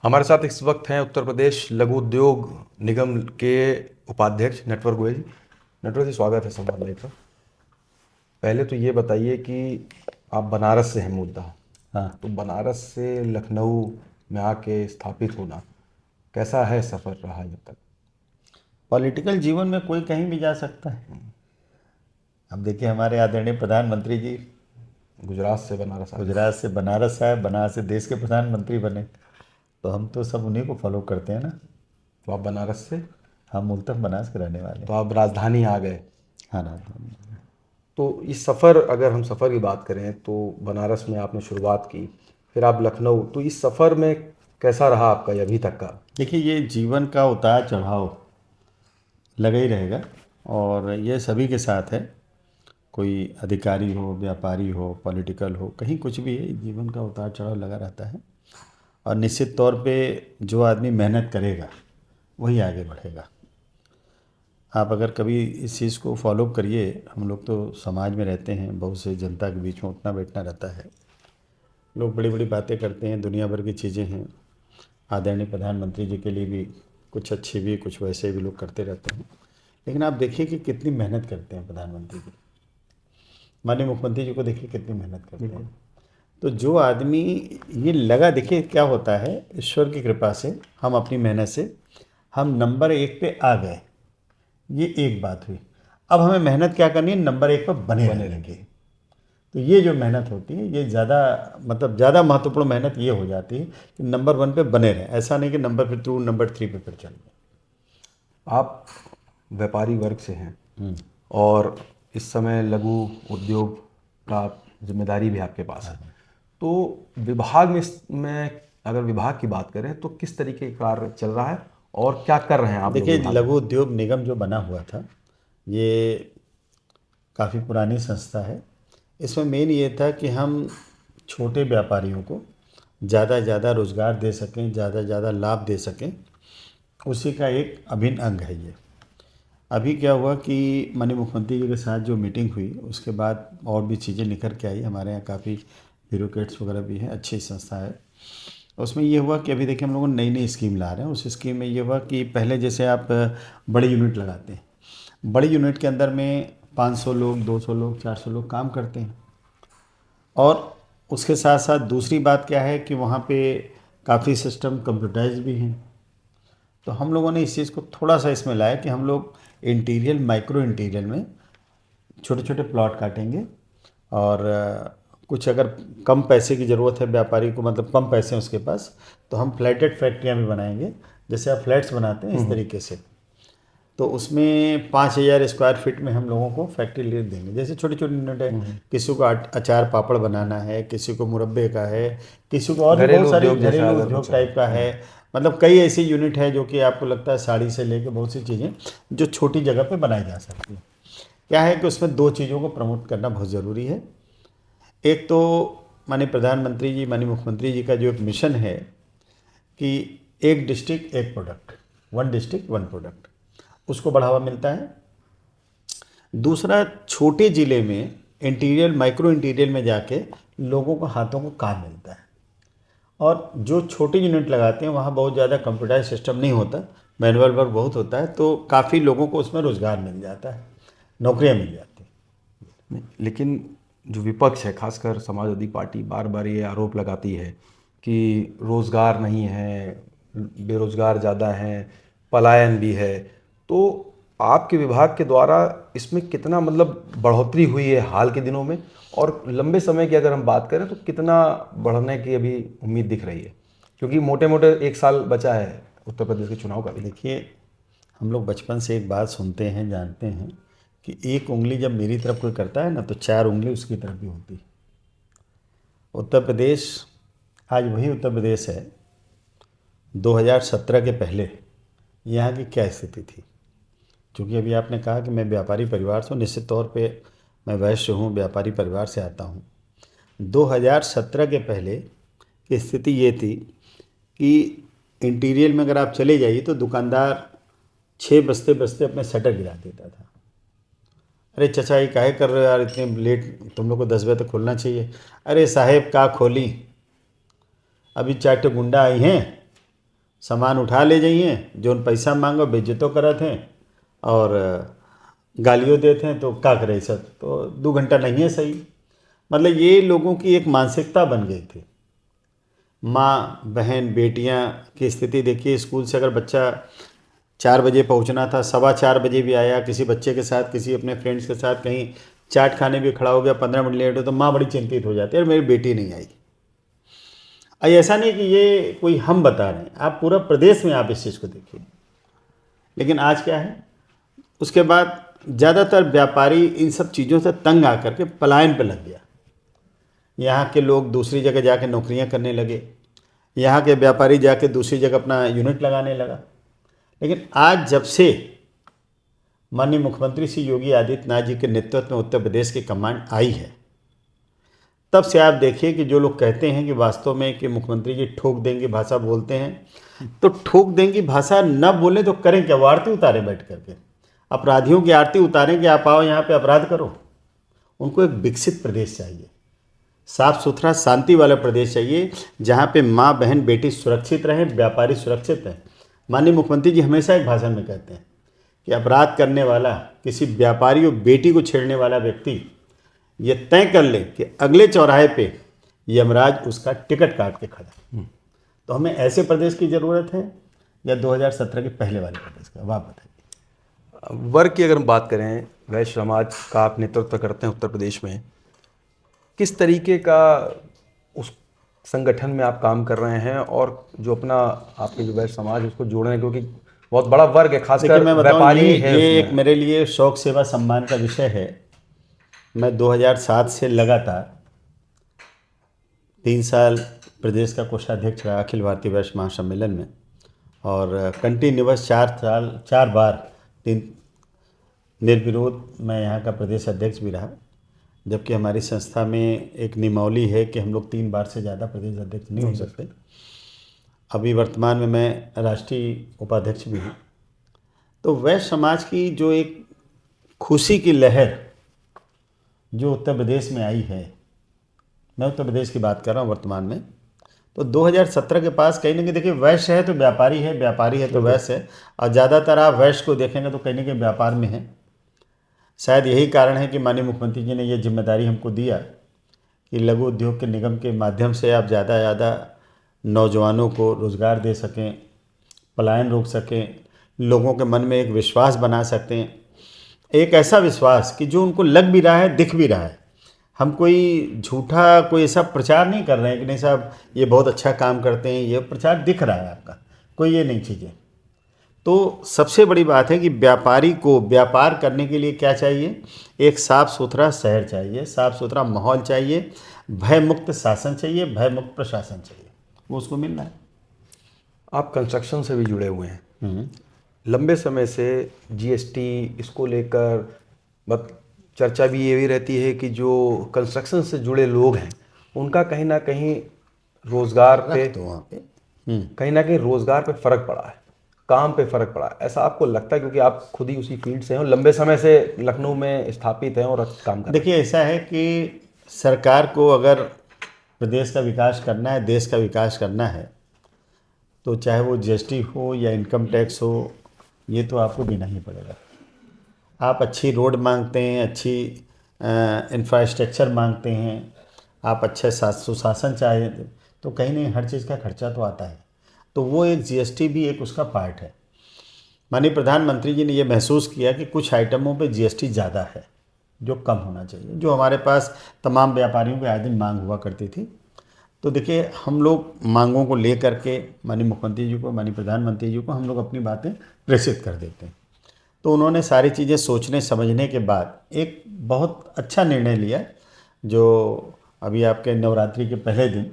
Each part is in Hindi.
हमारे साथ इस वक्त हैं उत्तर प्रदेश लघु उद्योग निगम के उपाध्यक्ष नटवर गोयल जी। नटवर जी, स्वागत है संवाद लाइव पर। पहले तो ये बताइए कि आप बनारस से हैं मुद्दा, हाँ। तो बनारस से लखनऊ में आके स्थापित होना कैसा है, सफ़र रहा जब तक? पॉलिटिकल जीवन में कोई कहीं भी जा सकता है। अब देखिए, हमारे आदरणीय प्रधानमंत्री जी गुजरात से बनारस आ गए। गुजरात से बनारस आए, बनारस से देश के प्रधानमंत्री बने, तो हम तो सब उन्हीं को फॉलो करते हैं ना। तो आप बनारस से, हम मूलतः बनारस के रहने वाले तो हैं। आप राजधानी आ गए। हाँ राजधानी। तो इस सफ़र, अगर हम सफ़र की बात करें तो बनारस में आपने शुरुआत की, फिर आप लखनऊ, तो इस सफ़र में कैसा रहा आपका ये अभी तक का? देखिए, ये जीवन का उतार चढ़ाव लगा ही रहेगा, और ये सभी के साथ है। कोई अधिकारी हो, व्यापारी हो, पॉलिटिकल हो, कहीं कुछ भी है, जीवन का उतार चढ़ाव लगा रहता है। और निश्चित तौर पे जो आदमी मेहनत करेगा वही आगे बढ़ेगा। आप अगर कभी इस चीज़ को फॉलो करिए, हम लोग तो समाज में रहते हैं, बहुत से जनता के बीच में उठना बैठना रहता है। लोग बड़ी बड़ी बातें करते हैं, दुनिया भर की चीज़ें हैं। आदरणीय प्रधानमंत्री जी के लिए भी कुछ अच्छी भी, कुछ वैसे भी लोग करते रहते हैं। लेकिन आप देखिए कि कितनी मेहनत करते हैं प्रधानमंत्री जी। माननीय मुख्यमंत्री जी को देखिए कितनी मेहनत करते हैं। तो जो आदमी ये लगा, देखिए क्या होता है, ईश्वर की कृपा से, हम अपनी मेहनत से हम नंबर 1 पे आ गए। ये एक बात हुई। अब हमें मेहनत क्या करनी है, नंबर 1 पर बने बने रहने की। रहेंगे। तो ये जो मेहनत होती है, ये ज़्यादा, मतलब ज़्यादा महत्वपूर्ण मेहनत ये हो जाती है कि नंबर 1 पे बने रहें। ऐसा नहीं कि नंबर 2 नंबर 3 पे फिर चल रहे। आप व्यापारी वर्ग से हैं और इस समय लघु उद्योग का जिम्मेदारी भी आपके पास है, तो विभाग में अगर विभाग की बात करें तो किस तरीके का कार्य चल रहा है और क्या कर रहे हैं आप लोग देखिए, विभाग में? लघु उद्योग निगम जो बना हुआ था, ये काफ़ी पुरानी संस्था है। इसमें मेन ये था कि हम छोटे व्यापारियों को ज़्यादा से ज़्यादा रोज़गार दे सकें, ज़्यादा से ज़्यादा लाभ दे सकें, उसी का एक अभिन्न अंग है ये। अभी क्या हुआ कि माननीय मुख्यमंत्री जी के साथ जो मीटिंग हुई, उसके बाद और भी चीज़ें निखर के आई। हमारे यहाँ काफ़ी ब्यूरोक्रेट्स वगैरह भी हैं, अच्छी संस्था है। उसमें ये हुआ कि अभी देखिए, हम लोगों ने नई नई स्कीम ला रहे हैं। उस स्कीम में ये हुआ कि पहले जैसे आप बड़े यूनिट लगाते हैं, बड़ी यूनिट के अंदर में 500 लोग, 200 लोग, 400 लोग काम करते हैं। और उसके साथ साथ दूसरी बात क्या है कि वहाँ पे काफ़ी सिस्टम कंप्यूटराइज भी हैं। तो हम लोगों ने इस चीज़ को थोड़ा सा इसमें लाया कि हम लोग इंटीरियर, माइक्रो इंटीरियर में छोटे छोटे प्लॉट काटेंगे। और कुछ अगर कम पैसे की ज़रूरत है व्यापारी को, मतलब कम पैसे हैं उसके पास, तो हम फ्लैटेड फैक्ट्रियाँ भी बनाएंगे। जैसे आप फ्लैट्स बनाते हैं, इस तरीके से। तो उसमें 5,000 स्क्वायर फीट में हम लोगों को फैक्ट्री ले देंगे। जैसे छोटी छोटी यूनिट है, किसी को अचार पापड़ बनाना है, किसी को मुरब्बे का है, किसी को और भी बहुत घरेलू सारी उद्योग जैसा घरेलू अगर उद्योग कुछ है। टाइप का है। मतलब कई ऐसी यूनिट है जो कि आपको लगता है साड़ी से लेके बहुत सी चीज़ें जो छोटी जगह पे बनाई जा सकती है। क्या है कि उसमें दो चीज़ों को प्रमोट करना बहुत ज़रूरी है। एक तो माननीय प्रधानमंत्री जी, माननीय मुख्यमंत्री जी का जो एक मिशन है कि एक डिस्ट्रिक्ट एक product, one district one product, उसको बढ़ावा मिलता है। दूसरा, छोटे ज़िले में इंटीरियर, माइक्रो इंटीरियर में जाके लोगों को, हाथों को काम मिलता है। और जो छोटी यूनिट लगाते हैं वहाँ बहुत ज़्यादा कंप्यूटराइज सिस्टम नहीं होता, मैनुअल वर्क बहुत होता है, तो काफ़ी लोगों को उसमें रोज़गार मिल जाता है, नौकरियाँ मिल जाती हैं। नहीं, लेकिन जो विपक्ष है, खासकर समाजवादी पार्टी, बार बार ये आरोप लगाती है कि रोज़गार नहीं है, बेरोज़गार ज़्यादा हैं, पलायन भी है। तो आपके विभाग के द्वारा इसमें कितना, मतलब बढ़ोतरी हुई है हाल के दिनों में, और लंबे समय की अगर हम बात करें तो कितना बढ़ने की अभी उम्मीद दिख रही है? क्योंकि मोटे मोटे एक साल बचा है उत्तर प्रदेश के चुनाव का भी। देखिए, हम लोग बचपन से एक बात सुनते हैं, जानते हैं कि एक उंगली जब मेरी तरफ कोई करता है ना, तो चार उंगली उसकी तरफ भी होती है। उत्तर प्रदेश आज वही उत्तर प्रदेश है 2017 के पहले। यहाँ की क्या स्थिति थी? क्योंकि अभी आपने कहा कि मैं व्यापारी परिवार से हूँ, निश्चित तौर पे मैं वैश्य हूँ, व्यापारी परिवार से आता हूँ। 2017 के पहले की स्थिति ये थी कि इंटीरियर में अगर आप चले जाइए तो दुकानदार 6 बजते बजते अपने शटर गिरा देता था। अरे चाचा, ये काहे कर रहे हो यार, इतने लेट, तुम लोग को 10 बजे तक खोलना चाहिए। अरे साहेब, का खोली, अभी 4 ठो गुंडा आई हैं, सामान उठा ले जाइए, जोन पैसा मांगो बेइज्जतो करत हैं और गालियों देते हैं, तो क्या करे सब, तो 2 घंटा नहीं है सही। मतलब ये लोगों की एक मानसिकता बन गई थी। माँ बहन बेटियाँ की स्थिति देखिए, स्कूल से अगर बच्चा 4 बजे पहुंचना था, 4:15 बजे भी आया, किसी बच्चे के साथ किसी अपने फ्रेंड्स के साथ कहीं चाट खाने भी खड़ा हो गया, 15 मिनट लेट हो तो माँ बड़ी चिंतित हो जाती है, मेरी बेटी नहीं आई। अब ऐसा नहीं कि ये कोई हम बता रहे हैं, आप पूरा प्रदेश में आप इस चीज़ को देखिए। लेकिन आज क्या है, उसके बाद ज़्यादातर व्यापारी इन सब चीज़ों से तंग आकर के पलायन पर लग गया। यहाँ के लोग दूसरी जगह जाके नौकरियाँ करने लगे, यहाँ के व्यापारी जाके दूसरी जगह अपना यूनिट लगाने लगा। लेकिन आज जब से माननीय मुख्यमंत्री श्री योगी आदित्यनाथ जी के नेतृत्व में उत्तर प्रदेश की कमान आई है, तब से आप देखिए कि जो लोग कहते हैं कि वास्तव में कि मुख्यमंत्री जी ठोक देंगी भाषा बोलते हैं, तो ठोक देंगी भाषा न बोले तो करें क्या, वो आरती उतारे बैठ करके, अपराधियों की आरती उतारें कि आप आओ यहाँ पे अपराध करो। उनको एक विकसित प्रदेश चाहिए, साफ सुथरा शांति वाला प्रदेश चाहिए, जहाँ पे माँ बहन बेटी सुरक्षित रहें, व्यापारी सुरक्षित रहें। माननीय मुख्यमंत्री जी हमेशा एक भाषण में कहते हैं कि अपराध करने वाला, किसी व्यापारी और बेटी को छेड़ने वाला व्यक्ति ये तय कर ले कि अगले चौराहे पे यमराज उसका टिकट काट के खड़ा है। तो हमें ऐसे प्रदेश की ज़रूरत है या 2017 के पहले वाले प्रदेश का, वाह बताइए। वर्ग की अगर हम बात करें, वैश्य समाज का आप नेतृत्व करते हैं उत्तर प्रदेश में, किस तरीके का उस संगठन में आप काम कर रहे हैं, और जो अपना आपके जो वैश्य समाज है उसको जोड़ने, क्योंकि बहुत बड़ा वर्ग है, खासकर मैं बताऊं, व्यापारी है ये एक उसमें। मेरे लिए शौक सेवा सम्मान का विषय है। मैं 2007 से लगातार 3 साल प्रदेश का कोषाध्यक्ष रहा अखिल भारतीय वैश्य महासम्मेलन में, और कंटिन्यूअस 4 बार 3 निर्विरोध मैं यहाँ का प्रदेश अध्यक्ष भी रहा। जबकि हमारी संस्था में एक नियमावली है कि हम लोग 3 बार से ज़्यादा प्रदेश अध्यक्ष नहीं हो सकते। अभी वर्तमान में मैं राष्ट्रीय उपाध्यक्ष भी हूँ। तो वैश्य समाज की जो एक खुशी की लहर जो उत्तर प्रदेश में आई है, मैं उत्तर प्रदेश की बात कर रहा हूँ वर्तमान में, तो 2017 के पास कहीं ना कहीं देखिए, वैश्य है तो व्यापारी है, व्यापारी है तो वैश्य है, और ज़्यादातर आप वैश्य को देखेंगे तो कहीं ना कहीं व्यापार में है। शायद यही कारण है कि माननीय मुख्यमंत्री जी ने ये जिम्मेदारी हमको दिया कि लघु उद्योग के निगम के माध्यम से आप ज़्यादा से ज़्यादा नौजवानों को रोज़गार दे सकें, पलायन रोक सकें, लोगों के मन में एक विश्वास बना सकते हैं, एक ऐसा विश्वास कि जो उनको लग भी रहा है, दिख भी रहा है। हम कोई झूठा कोई ऐसा प्रचार नहीं कर रहे हैं कि नहीं साहब ये बहुत अच्छा काम करते हैं, ये प्रचार दिख रहा है आपका, कोई ये नहीं चीज़ें। तो सबसे बड़ी बात है कि व्यापारी को व्यापार करने के लिए क्या चाहिए, एक साफ़ सुथरा शहर चाहिए, साफ़ सुथरा माहौल चाहिए, भय मुक्त शासन चाहिए, भय मुक्त प्रशासन चाहिए, वो उसको मिल रहा है। आप कंस्ट्रक्शन से भी जुड़े हुए हैं, लंबे समय से जीएसटी इसको लेकर बस चर्चा भी ये भी रहती है कि जो कंस्ट्रक्शन से जुड़े लोग हैं उनका कहीं ना कहीं रोज़गार पे, तो वहाँ पे कहीं ना कहीं रोज़गार पे फ़र्क पड़ा है, काम पे फ़र्क पड़ा है, ऐसा आपको लगता है? क्योंकि आप खुद ही उसी फील्ड से हैं और लंबे समय से लखनऊ में स्थापित हैं और काम कर रहे हैं। देखिए, ऐसा है कि सरकार को अगर प्रदेश का विकास करना है, देश का विकास करना है, तो चाहे वो जीएसटी हो या इनकम टैक्स हो, ये तो आपको देना ही पड़ेगा। आप अच्छी रोड मांगते हैं, अच्छी इंफ्रास्ट्रक्चर मांगते हैं, आप अच्छे सुशासन चाहें, तो कहीं नहीं हर चीज़ का खर्चा तो आता है। तो वो एक जीएसटी भी एक उसका पार्ट है। माननीय प्रधानमंत्री जी ने ये महसूस किया कि कुछ आइटमों पे जीएसटी ज़्यादा है जो कम होना चाहिए, जो हमारे पास तमाम व्यापारियों की आए दिन मांग हुआ करती थी। तो देखिए, हम लोग मांगों को ले करके माननीय मुख्यमंत्री जी को, माननीय प्रधानमंत्री जी को हम लोग अपनी बातें प्रेषित कर देते हैं। तो उन्होंने सारी चीज़ें सोचने समझने के बाद एक बहुत अच्छा निर्णय लिया, जो अभी आपके नवरात्रि के पहले दिन,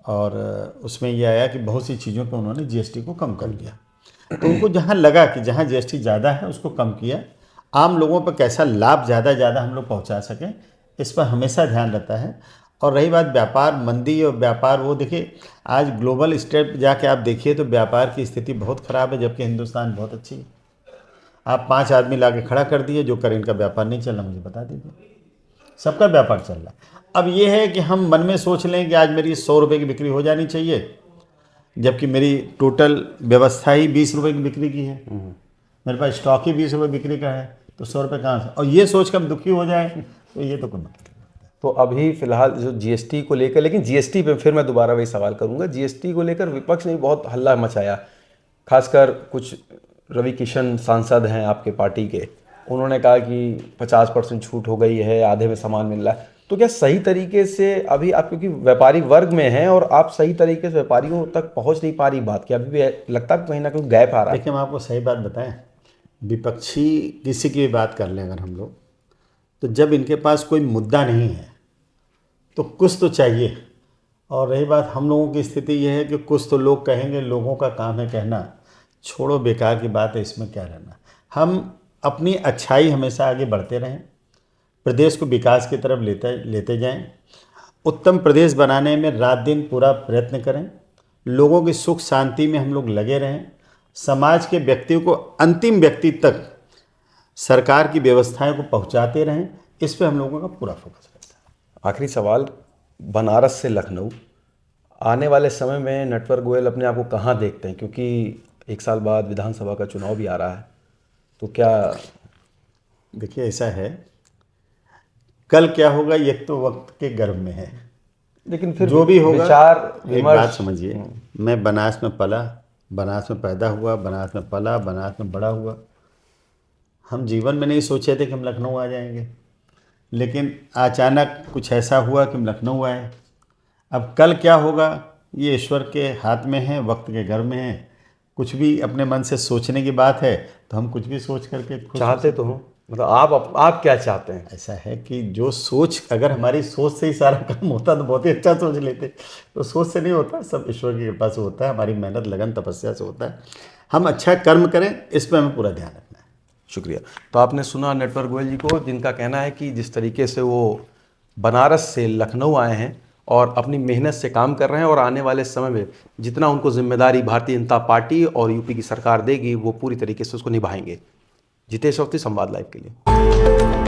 और उसमें ये आया कि बहुत सी चीज़ों पे उन्होंने जीएसटी को कम कर दिया। तो उनको जहाँ लगा कि जहाँ जीएसटी ज़्यादा है उसको कम किया। आम लोगों पर कैसा लाभ ज़्यादा हम लोग पहुँचा सकें, इस पर हमेशा ध्यान रहता है। और रही बात व्यापार मंदी और व्यापार, वो देखिए आज ग्लोबल स्टेट जाके आप देखिए तो व्यापार की स्थिति बहुत ख़राब है, जबकि हिंदुस्तान बहुत अच्छी है। आप 5 आदमी ला के खड़ा कर दिए, जो करें इनका व्यापार नहीं चल रहा, मुझे बता दीजिए, सबका व्यापार चल रहा है। अब ये है कि हम मन में सोच लें कि आज मेरी 100 रुपये की बिक्री हो जानी चाहिए, जबकि मेरी टोटल व्यवस्था ही 20 रुपये की बिक्री की है। मेरे पास स्टॉक ही 20 रुपये बिक्री का है, तो 100 रुपये कहाँ से? और ये सोच कर हम दुखी हो जाए तो ये तो कोई मतलब नहीं। तो अभी फिलहाल जो जीएसटी को लेकर, लेकिन जीएसटी पे फिर मैं दोबारा वही सवाल करूंगा, जीएसटी को लेकर विपक्ष ने बहुत हल्ला मचाया, खासकर कुछ रवि किशन सांसद हैं आपके पार्टी के, उन्होंने कहा कि 50% छूट हो गई है, आधे में सामान मिल रहा है। तो क्या सही तरीके से अभी आप, क्योंकि व्यापारी वर्ग में हैं और आप सही तरीके से व्यापारियों तक पहुंच नहीं पा रही, बात क्या अभी भी लगता है कहीं ना कहीं गैप आ रहा है? देखिए, हम आपको सही बात बताएं, विपक्षी किसी की भी बात कर लें अगर हम लोग, तो जब इनके पास कोई मुद्दा नहीं है तो कुछ तो चाहिए। और रही बात हम लोगों की स्थिति यह है कि कुछ तो लोग कहेंगे, लोगों का काम है कहना, छोड़ो बेकार की बात है, इसमें क्या रहना। हम अपनी अच्छाई हमेशा आगे बढ़ते रहें, प्रदेश को विकास की तरफ लेते जाएं, उत्तम प्रदेश बनाने में रात दिन पूरा प्रयत्न करें, लोगों की सुख शांति में हम लोग लगे रहें, समाज के व्यक्तियों को अंतिम व्यक्ति तक सरकार की व्यवस्थाएं को पहुंचाते रहें। इस पे हम लोगों का पूरा फोकस रहता है। आखिरी सवाल, बनारस से लखनऊ, आने वाले समय में नटवर गोयल अपने आप को कहाँ देखते हैं, क्योंकि 1 साल बाद विधानसभा का चुनाव भी आ रहा है, तो क्या? देखिए, ऐसा है, कल क्या होगा ये तो वक्त के गर्भ में है, लेकिन फिर जो भी होगा विचार एक विमर्श। बात समझिए, मैं बनारस में पला, बनारस में पैदा हुआ, बनारस में पला, बनारस में बड़ा हुआ। हम जीवन में नहीं सोचे थे कि हम लखनऊ आ जाएंगे, लेकिन अचानक कुछ ऐसा हुआ कि हम लखनऊ आए। अब कल क्या होगा ये ईश्वर के हाथ में है, वक्त के घर में है। कुछ भी अपने मन से सोचने की बात है तो हम कुछ भी सोच करके खुश चाहते तो हो, मतलब आप क्या चाहते हैं? ऐसा है कि जो सोच, अगर हमारी सोच से ही सारा काम होता तो बहुत ही अच्छा सोच लेते, तो सोच से नहीं होता, सब ईश्वर की कृपा से होता है, हमारी मेहनत लगन तपस्या से होता है। हम अच्छा कर्म करें, इस पर हमें पूरा ध्यान रखना है। शुक्रिया। तो आपने सुना नटवर गोयल जी को, जिनका कहना है कि जिस तरीके से वो बनारस से लखनऊ आए हैं और अपनी मेहनत से काम कर रहे हैं, और आने वाले समय में जितना उनको जिम्मेदारी भारतीय जनता पार्टी और यूपी की सरकार देगी वो पूरी तरीके से उसको निभाएंगे। जितेश अवस्थी, संवाद लाइव के लिए।